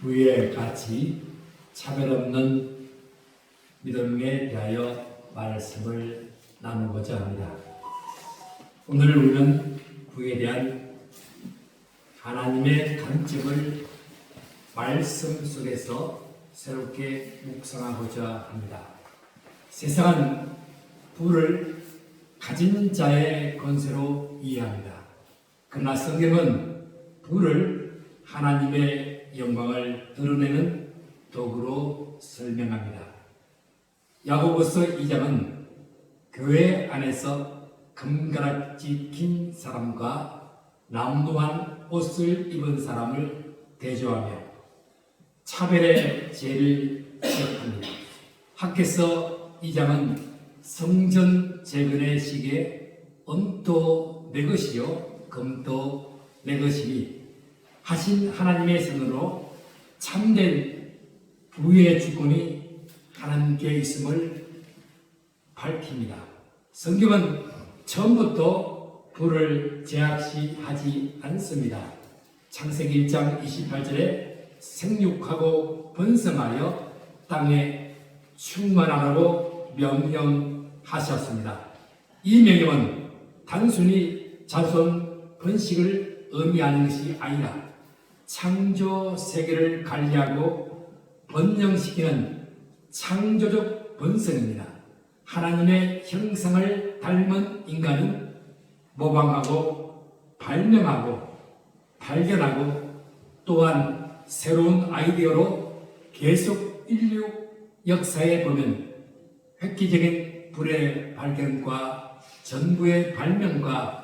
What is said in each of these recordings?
부의 가치, 차별 없는 믿음에 대하여 말씀을 나누고자 합니다. 오늘 우리는 부에 대한 하나님의 관점을 말씀 속에서 새롭게 묵상하고자 합니다. 세상은 부를 가진 자의 권세로 이해합니다. 그러나 성경은 부를 하나님의 영광을 드러내는 도구로 설명합니다. 야고보서 2장은 교회 안에서 금가락지 낀 사람과 남도한 옷을 입은 사람을 대조하며 차별의 죄를 지적합니다. 학개서 2장은 성전 재건의 시기에 은도 내 것이요 금도 내 것이니 하신 하나님의 선으로 참된 부의 주권이 하나님께 있음을 밝힙니다. 성경은 처음부터 부를 제약시하지 않습니다. 창세기 1장 28절에 생육하고 번성하여 땅에 충만하라고 명령하셨습니다. 이 명령은 단순히 자손 번식을 의미하는 것이 아니라 창조 세계를 관리하고 번영시키는 창조적 본성입니다. 하나님의 형상을 닮은 인간은 모방하고 발명하고 발견하고 또한 새로운 아이디어로 계속 인류 역사에 보면 획기적인 불의 발견과 전구의 발명과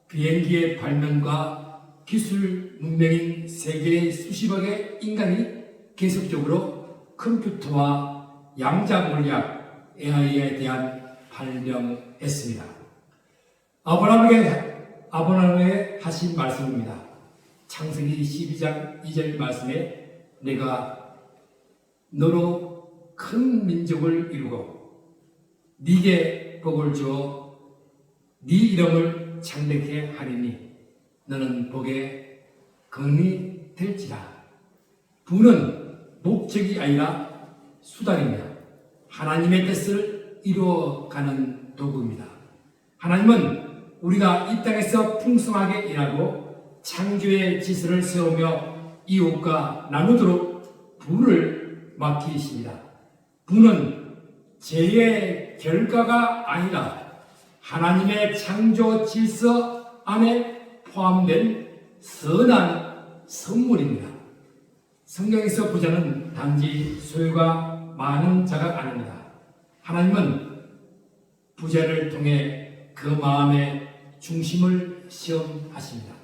비행기의 발명과 기술 문명인 세계의 수십억의 인간이 계속적으로 컴퓨터와 양자 물리학 AI에 대한 발명했습니다. 아브라함에게 하신 말씀입니다. 창세기 12장 2절 말씀에 내가 너로 큰 민족을 이루고 네게 복을 주어 네 이름을 창대케 하리니 너는 복의 근이 될지라. 부는 목적이 아니라 수단입니다. 하나님의 뜻을 이루어가는 도구입니다. 하나님은 우리가 이 땅에서 풍성하게 일하고 창조의 지수를 세우며 이웃과 나누도록 부를 맡기십니다. 부는 죄의 결과가 아니라 하나님의 창조 질서 안에 포함된 선한 선물입니다. 성경에서 부자는 단지 소유가 많은 자가 아닙니다. 하나님은 부자를 통해 그 마음의 중심을 시험하십니다.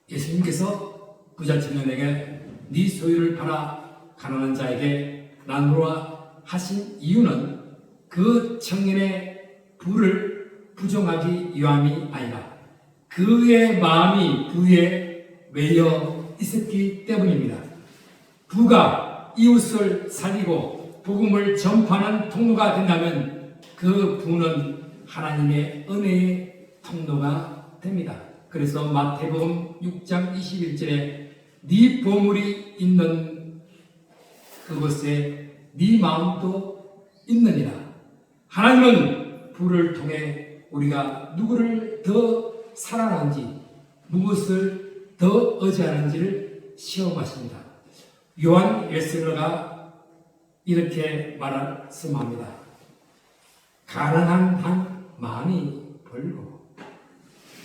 예수님께서 부자 청년에게 네 소유를 팔아 가난한 자에게 나누라 하신 이유는 그 청년의 부를 부정하기 위함이 아니라 그의 마음이 부에 매여 있었기 때문입니다. 부가 이웃을 살리고 복음을 전파하는 통로가 된다면 그 부는 하나님의 은혜의 통로가 됩니다. 그래서 마태복음 6장 21절에 네 보물이 있는 그곳에 네 마음도 있느니라. 하나님은 부를 통해 우리가 누구를 더 사랑하는지 무엇을 더 의지하는지를 시험하십니다. 요한 웨슬러가 이렇게 말씀합니다. 가능한 한 많이 벌고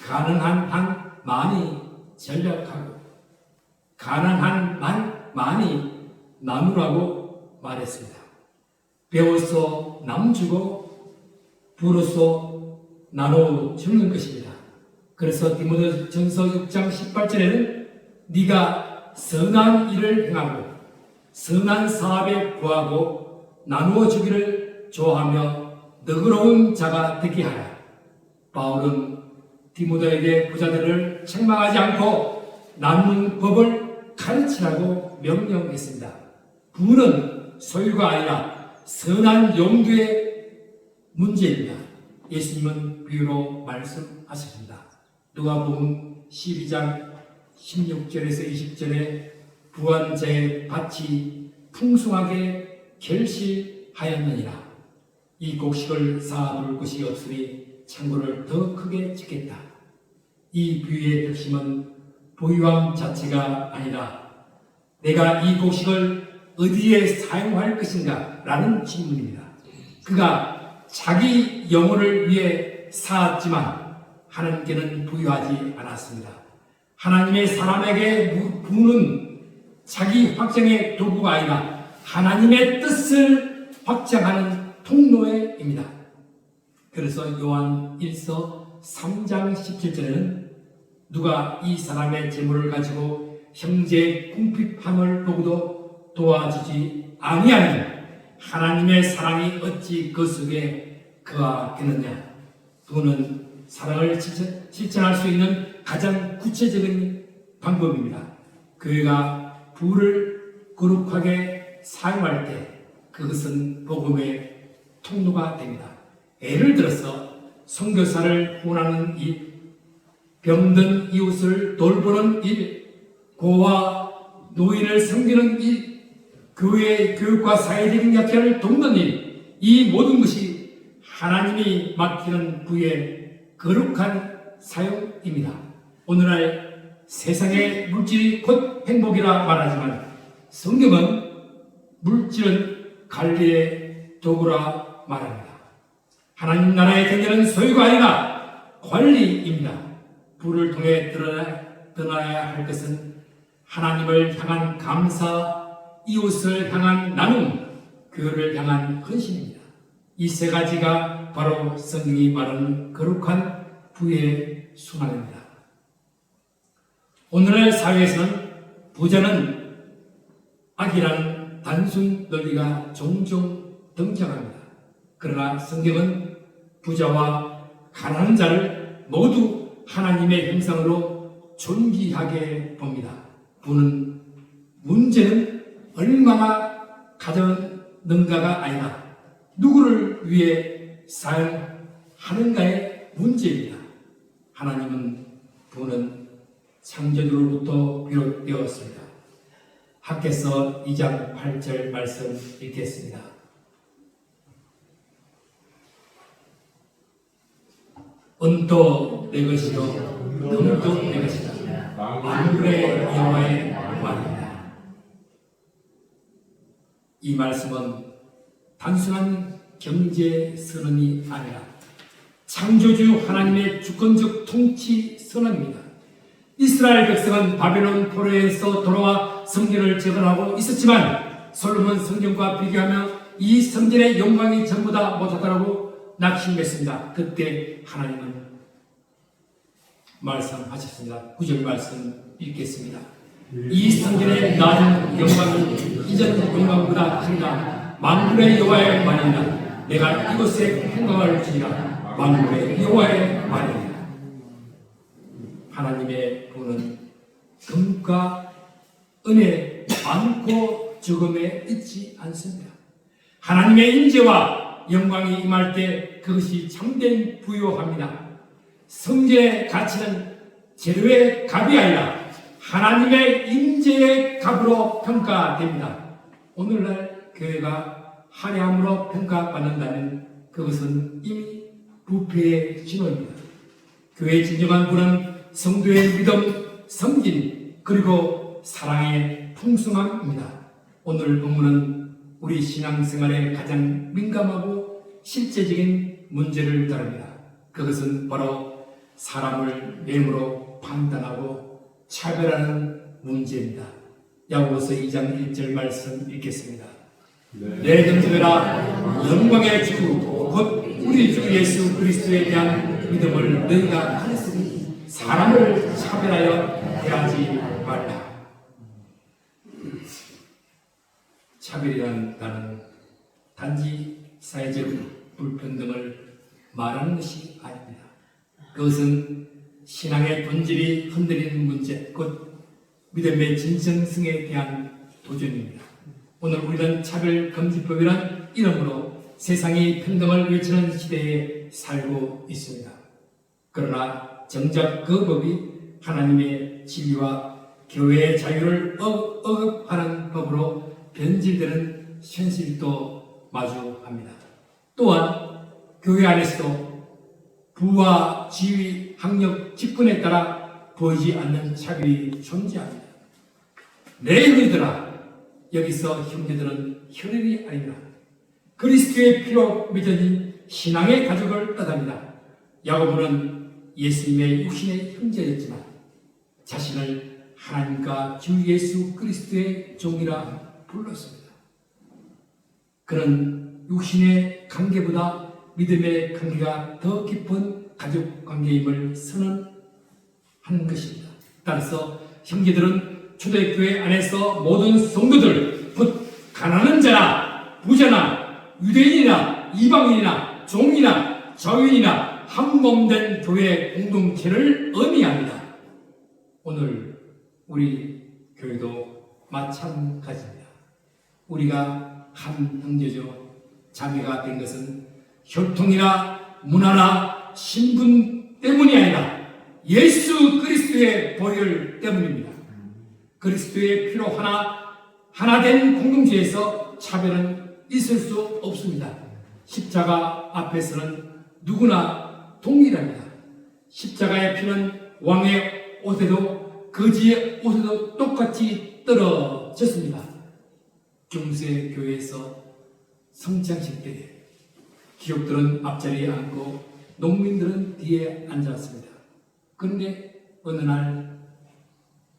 가능한 한 많이 전략하고 가능한 한 많이 나누라고 말했습니다. 배워서 남주고 부로서 나눠 주는 것입니다. 그래서 디모데전서 6장 18절에는 네가 선한 일을 행하고 선한 사업에 구하고 나누어 주기를 좋아하며 너그러운 자가 되게 하라. 바울은 디모데에게 부자들을 책망하지 않고 나누는 법을 가르치라고 명령했습니다. 부는 소유가 아니라 선한 용도의 문제입니다. 예수님은 비유로 말씀하셨습니다. 누가복음 12장 16절에서 20절에 부활제 밭이 풍성하게 결실하였느니라. 이 곡식을 쌓아둘 곳이 없으니 창고를 더 크게 짓겠다. 이 비유의 핵심은 부유함 자체가 아니라 내가 이 곡식을 어디에 사용할 것인가? 라는 질문입니다. 그가 자기 영혼을 위해 쌓았지만 하나님께는 부유하지 않았습니다. 하나님의 사람에게 부는 자기 확장의 도구가 아니라 하나님의 뜻을 확장하는 통로에입니다. 그래서 요한 1서 3장 17절에는 누가 이 사람의 재물을 가지고 형제의 궁핍함을 보고도 도와주지 아니하면 하나님의 사랑이 어찌 그 속에 거하겠느냐. 부는 사랑을 실천할 수 있는 가장 구체적인 방법입니다. 교회가 부를 거룩하게 사용할 때 그것은 복음의 통로가 됩니다. 예를 들어서 선교사를 후원하는 일, 병든 이웃을 돌보는 일, 고아 노인을 섬기는 일, 교회의 교육과 사회적인 역할을 돕는 일, 이 모든 것이 하나님이 맡기는 부의 거룩한 사용입니다. 오늘날 세상의 물질이 곧 행복이라 말하지만 성경은 물질은 관리의 도구라 말합니다. 하나님 나라의 경제는 소유가 아니라 관리입니다. 부를 통해 드러나야 할 것은 하나님을 향한 감사, 이웃을 향한 나눔, 교회를 향한 헌신입니다. 이 세 가지가 바로 성경이 말하는 거룩한 부의 순환입니다. 오늘날 사회에서는 부자는 악이라는 단순 논리가 종종 등장합니다. 그러나 성경은 부자와 가난한 자를 모두 하나님의 형상으로 존귀하게 봅니다. 부는 문제는 얼마나 가졌는가가 아니라 누구를 위해 사용하는가의 문제입니다. 하나님은 부는 창조주로부터 비롯되었습니다. 학개서 2장 8절 말씀 읽겠습니다. 은도 내 것이요 금도 내 것이다. 만물의 여호와의 말이다. 이 말씀은 단순한 경제 선언이 아니라 창조주 하나님의 주권적 통치 선언입니다. 이스라엘 백성은 바벨론 포로에서 돌아와 성전을 재건하고 있었지만 솔로몬 성전과 비교하며 이 성전의 영광이 전부다 못하다라고 낙심했습니다. 그때 하나님은 말씀하셨습니다. 9절 말씀 읽겠습니다. 이 성전의 낮은 영광은 이전 영광보다 크다. 만물의 여호와의 말이니라. 내가 이곳에 평강을 주리라. 만물의 여호와의 말이니라. 하나님의 부는 금과 은혜 많고 적음에 있지 않습니다. 하나님의 임재와 영광이 임할 때 그것이 참된 부요합니다. 성전의 가치는 재료의 값이 아니라 하나님의 임재의 값으로 평가됩니다. 오늘날 교회가 화려함으로 평가받는다면 그것은 이미 부패의 신호입니다. 교회의 진정한 부는 성도의 믿음, 섬김, 그리고 사랑의 풍성함입니다. 오늘 본문은 우리 신앙생활에 가장 민감하고 실제적인 문제를 다룹니다. 그것은 바로 사람을 매물로 판단하고 차별하는 문제입니다. 야고보서 2장 1절 말씀 읽겠습니다. 내 형제들아, 영광의 주 곧 우리 주 예수 그리스도에 대한 믿음을 너희가 가졌으니 사람을 차별하여 대하지 말라. 차별이라는 단어는 단지 사회적 불평등을 말하는 것이 아닙니다. 그것은 신앙의 본질이 흔들리는 문제, 곧 믿음의 진정성에 대한 도전입니다. 오늘 우리는 차별금지법이란 이름으로 세상이 평등을 외치는 시대에 살고 있습니다. 그러나 정작 그 법이 하나님의 진리와 교회의 자유를 억압하는 법으로 변질되는 현실도 마주합니다. 또한 교회 안에서도 부와 지위, 학력, 직분에 따라 보이지 않는 차별이 존재합니다. 내 형제들아, 여기서 형제들은 혈연이 아니라 그리스도의 피로 맺어진 신앙의 가족을 뜻합니다. 야고보는 예수님의 육신의 형제였지만 자신을 하나님과 주 예수 그리스도의 종이라 불렀습니다. 그는 육신의 관계보다 믿음의 관계가 더 깊은 가족 관계임을 선언하는 것입니다. 따라서 형제들은 초대교회 안에서 모든 성도들, 곧 가난한 자나 부자나 유대인이나 이방인이나 종이나 자유인이나 한 몸된 교회 공동체를 의미합니다. 오늘 우리 교회도 마찬가지입니다. 우리가 한 형제죠. 자매가 된 것은 혈통이나 문화나 신분 때문이 아니라 예수 그리스도의 보혈 때문입니다. 그리스도의 피로 하나 된 공동체에서 차별은 있을 수 없습니다. 십자가 앞에서는 누구나 동일합니다. 십자가의 피는 왕의 옷에도 거지의 옷에도 똑같이 떨어졌습니다. 중세 교회에서 성장식 때에 귀족들은 앞자리에 앉고 농민들은 뒤에 앉았습니다. 그런데 어느 날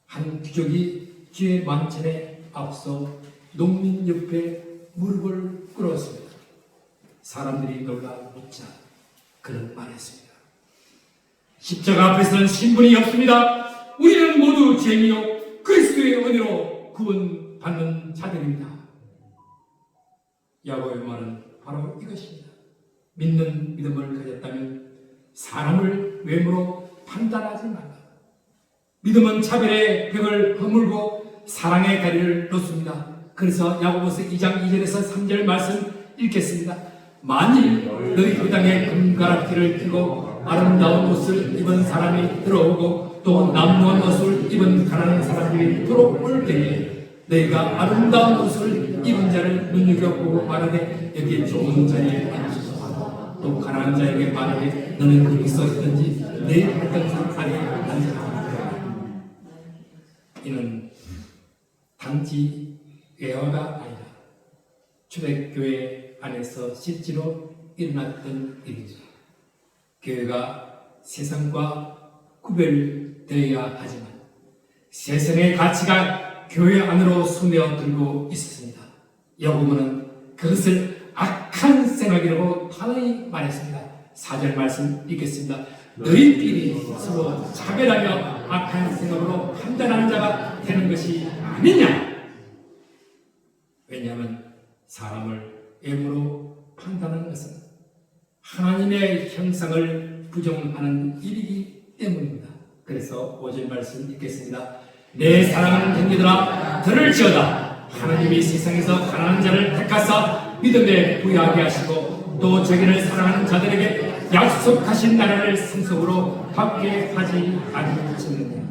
한 귀족이 죄 만찬에 앞서 농민 옆에 무릎을 꿇었습니다. 사람들이 놀라 묻자 그는 말했습니다. 십자가 앞에서는 신분이 없습니다. 우리는 모두 죄인이요 그리스도의 은혜로 구원받는 자들입니다. 야고보의 말은 바로 이것입니다. 믿는 믿음을 가졌다면 사람을 외모로 판단하지 말라. 믿음은 차별의 벽을 허물고 사랑의 다리를 놓습니다. 그래서 야고보서 2장 2절에서 3절 말씀 읽겠습니다. 만일 너희 회당에 금가락지를 끼고 아름다운 옷을 입은 사람이 들어오고 또 남루한 옷을 입은 가난한 사람들이 들어올 때에 너희가 아름다운 옷을 입은 자를 눈여겨보고 말하되 여기 좋은 자리에 앉으소서. 또 가난한 자에게 말하되 너는 거기서 있든지 내 발등상 아래에 앉으라. 이는 단지 외화가 아니라 초대교회 안에서 실제로 일어났던 일이죠. 교회가 세상과 구별되어야 하지만 세상의 가치가 교회 안으로 스며들고 있었습니다. 야고보는 그것을 악한 생각이라고 단호히 말했습니다. 4절 말씀 읽겠습니다. 너희끼리 서로 차별하며 악한 생각으로 판단하는 자가 되는 것이 아니냐. 왜냐하면 사람을 외모로 판단하는 것은 하나님의 형상을 부정하는 일이기 때문입니다. 그래서 5절 말씀 읽겠습니다. 내 사랑하는 형제들아 들을지어다. 하나님이 세상에서 가난한 자를 택하사 믿음에 부여하게 하시고 또 자기를 사랑하는 자들에게 약속하신 나라를 상속으로 받게 하지 않으셨느냐.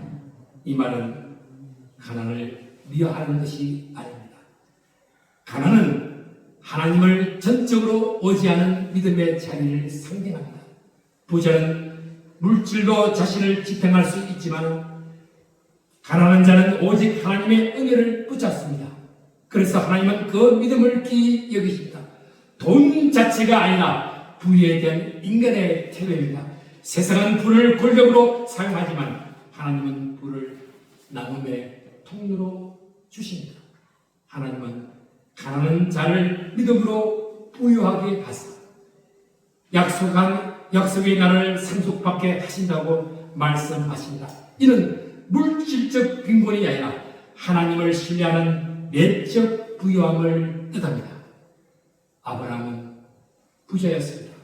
이 말은 가난을 미워하는 것이 아닙니다. 가난은 하나님을 전적으로 의지하는 믿음의 자리를 상징합니다. 부자는 물질로 자신을 지탱할 수 있지만 가난한 자는 오직 하나님의 은혜를 붙잡습니다. 그래서 하나님은 그 믿음을 귀히 여기십니다. 돈 자체가 아니라 부에 대한 인간의 태도입니다. 세상은 부를 권력으로 사용하지만 하나님은 부를 나눔의 통로로 주십니다. 하나님은 가난한 자를 믿음으로 부유하게 하사 약속의 날을 상속받게 하신다고 말씀하십니다. 이는 물질적 빈곤이 아니라 하나님을 신뢰하는 내적 부유함을 뜻합니다. 아브라함은 부자였습니다.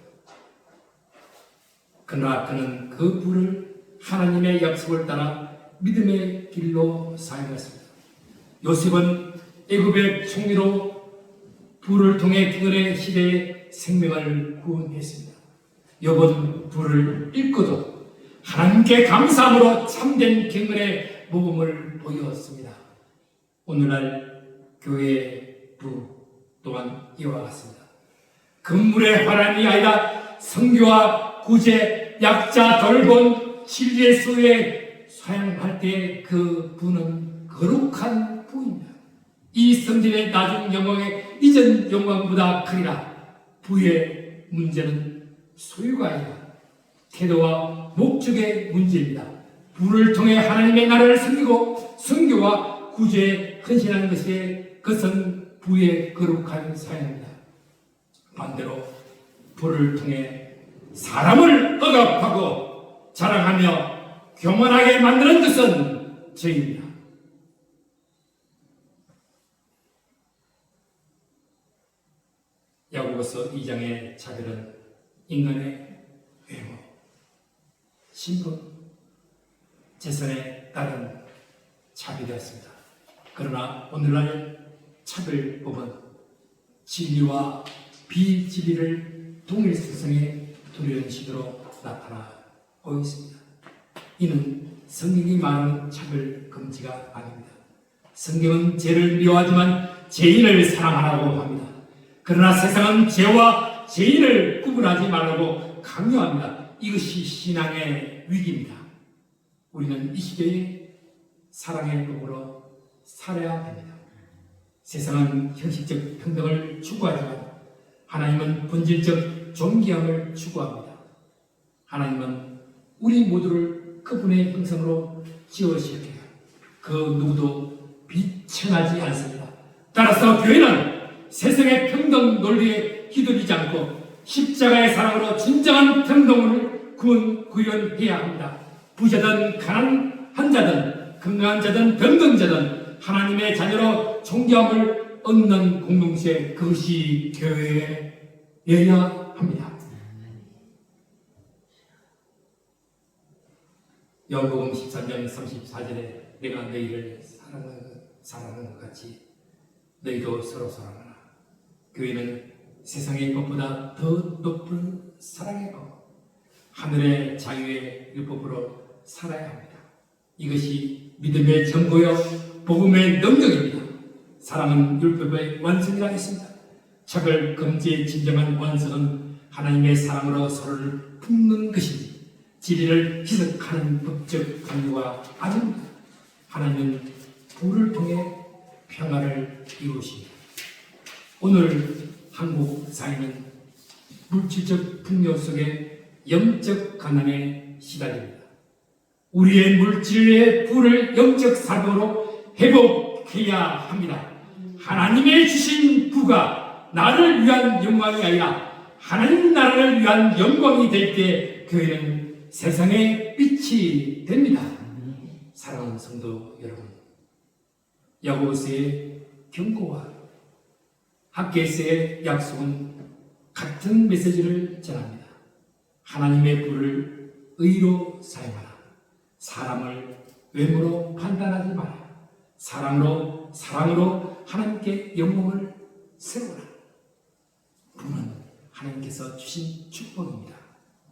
그러나 그는 그 부를 하나님의 약속을 따라 믿음의 길로 사용했습니다. 요셉은 애굽의 총리로 부를 통해 기근의 시대에 생명을 구원했습니다. 욥은 부를 잃고도 하나님께 감사함으로 참된 경건의 모범을 보였습니다. 오늘날 교회 부 또한 이와 같습니다. 금물의 화란이 아니라 성교와 구제, 약자, 돌본, 진리의 수에 사용할 때 그 부는 거룩한 부입니다. 이 성전의 나중 영광의 이전 영광보다 크리라. 부의 문제는 소유가 아니라 태도와 목적의 문제입니다. 부를 통해 하나님의 나라를 섬기고 성교와 구제에 헌신하는 그것은 부의 거룩한 사역입니다. 반대로 부를 통해 사람을 억압하고 자랑하며 교만하게 만드는 것은 죄입니다. 야고보서 2장의 차별은 인간의 외모, 신분, 재산에 따른 차별이었습니다. 그러나 오늘날 차별법은 진리와 비진리를 동일성에 두려운 시도로 나타나고 있습니다. 이는 성경이 말하는 차별 금지가 아닙니다. 성경은 죄를 미워하지만 죄인을 사랑하라고 합니다. 그러나 세상은 죄와 죄인을 구분하지 말라고 강요합니다. 이것이 신앙의 위기입니다. 우리는 이 시대에 사랑의 법으로 살아야 됩니다. 세상은 형식적 평등을 추구하지만 하나님은 본질적 존귀함을 추구합니다. 하나님은 우리 모두를 그분의 형상으로 지으셨기에 그 누구도 비천하지 않습니다. 따라서 교회는 세상의 평등 논리에 휘둘리지 않고 십자가의 사랑으로 진정한 평등을 구현해야 합니다. 부자든 가난한 자든 건강한 자든 병든 자든 하나님의 자녀로 존귀함을 얻는 공동체, 그것이 교회여야 합니다. 요한복음 13장 34절에 내가 너희를 사랑하는 것 같이 너희도 서로 사랑하라. 교회는 세상의 것보다 더 높은 사랑의 것, 하늘의 자유의 율법으로 살아야 합니다. 이것이 믿음의 전부여 복음의 능력입니다. 사랑은 율법의 완성이라 했습니다. 차별 금지의 진정한 완성은 하나님의 사랑으로 서로를 품는 것입니다. 진리를 희석하는 법적 강요가 아닙니다. 하나님은 부를 통해 평화를 이루십니다. 오늘 한국 사회는 물질적 풍요 속에 영적 가난에 시달립니다. 우리의 물질의 부를 영적 사고로 회복해야 합니다. 하나님의 주신 부가 나를 위한 영광이 아니라 하나님 나라를 위한 영광이 될 때 교회는 세상의 빛이 됩니다. 사랑하는 성도 여러분, 야고보서의 경고와 학개서의 약속은 같은 메시지를 전합니다. 하나님의 부를 의로 사용하라. 사람을 외모로 판단하지 마라. 사랑으로 하나님께 영광을 세우라. 부는 하나님께서 주신 축복입니다.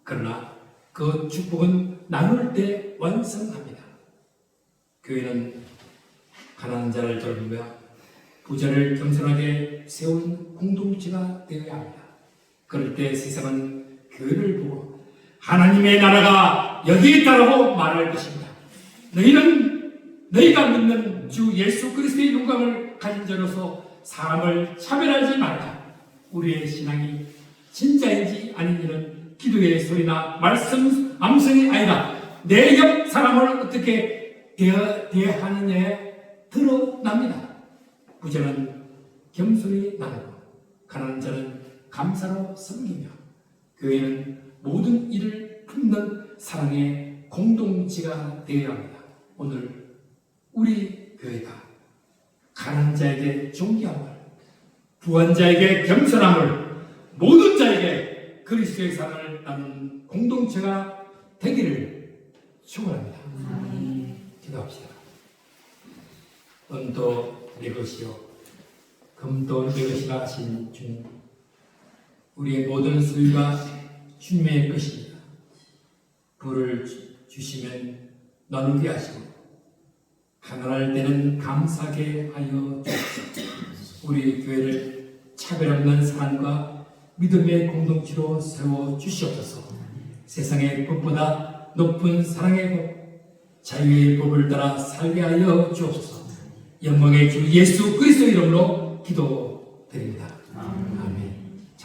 그러나 그 축복은 나눌 때 완성합니다. 교회는 가난한 자를 돌보며 부자를 겸손하게 세운 공동체가 되어야 합니다. 그럴 때 세상은 교회를 보고 하나님의 나라가 여기 있다라고 말할 것입니다. 너희는 너희가 믿는 주 예수 그리스도의 영광을 가진 자로서 사람을 차별하지 말라. 우리의 신앙이 진짜인지 아닌지는 기도의 소리나 말씀 암송이 아니라 내 옆 사람을 어떻게 대하느냐에 드러납니다. 부자는 겸손히 나누고 가난한 자는 감사로 섬기며 교회는 모든 일을 품는 사랑의 공동체가 되어야 합니다. 오늘 우리 교회가 가난한 자에게 존귀함을, 부한 자에게 겸손함을, 모든 자에게 그리스도의 사랑을 나누는 공동체가 되기를 축원합니다. 기도합시다. 은도 내 것이요 금도 내 것이라 하신 주님, 우리의 모든 소유가 주님의 것입니다. 부를 주시면 나누게 하시고 평안할 때는 감사하게 하여 주옵소서. 우리 교회를 차별 없는 사랑과 믿음의 공동체로 세워 주시옵소서. 세상의 법보다 높은 사랑의 법, 자유의 법을 따라 살게 하여 주옵소서. 영광의 주 예수 그리스도 이름으로 기도드립니다. 아멘.